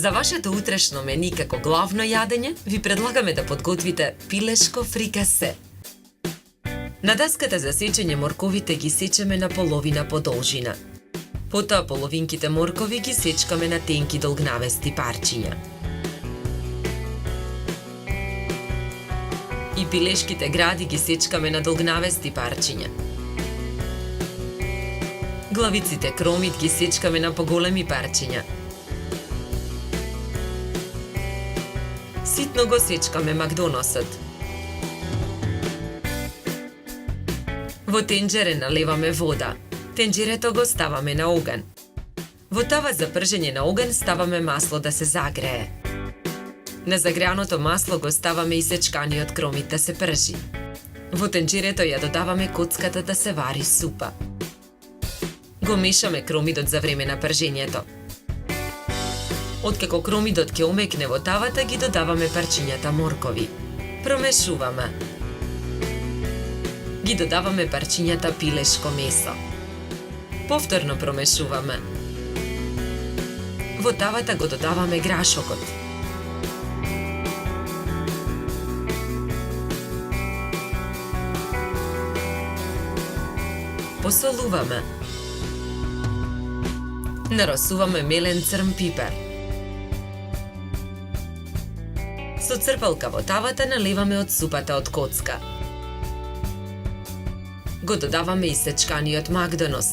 За вашето утрешно мени како главно јадење, ви предлагаме да подготвите пилешко фрикасе. На даската за сечење морковите ги сечеме на половина по должина. Потоа половинките моркови ги сечкаме на тенки долгнавести парчиња. И пилешките гради ги сечкаме на долгнавести парчиња. Главиците кромит ги сечкаме на поголеми парчиња. Ситно го сечкаме макдоносот. Во тенџере наливаме вода. Тенџерето го ставаме на оган. Во тава за пржење на оган ставаме масло да се загрее. На загреаното масло го ставаме и сечканиот кромит да се пржи. Во тенџерето ја додаваме коцката да се вари супа. Го мешаме кромидот за време на пржењето. Откако кромидот ќе омекне во тавата, ги додаваме парчињата моркови. Промешуваме. Ги додаваме парчињата пилешко месо. Повторно промешуваме. Во тавата го додаваме грашокот. Посолуваме. Наросуваме мелен црн пипер. Со црпалка во тавата наливаме од супата од коцка. Го додаваме и сечканиот макдонос.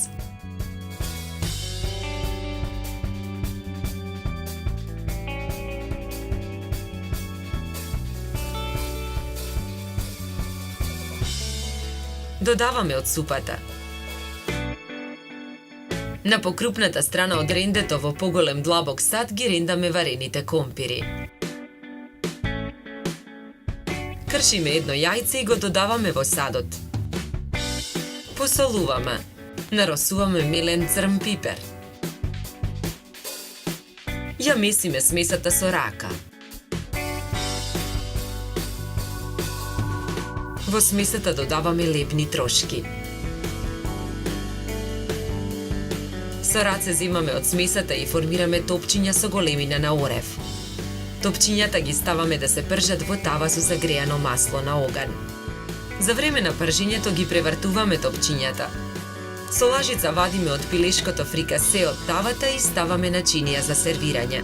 Додаваме од супата. На покрупната страна од рендето во поголем длабок сад ги рендаме варените компири. Кршиме едно јајце и го додаваме во садот. Посолуваме. Наросуваме мелен црн пипер. Ја месиме смесата со рака. Во смесата додаваме лепни трошки. Со раце земаме од смесата и формираме топчиња со големина на орев. Топчињата ги ставаме да се пржат во тава со загреано масло на оган. За време на пржењето ги превртуваме топчињата. Со лажица вадиме од пилешкото фрикасе од тавата и ставаме на чинија за сервирање.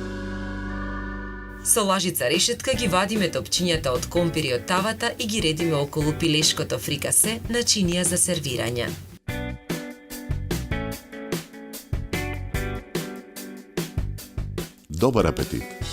Со лажица решетка ги вадиме топчињата од компири од тавата и ги редиме околу пилешкото фрикасе на чинија за сервирање. Добар апетит!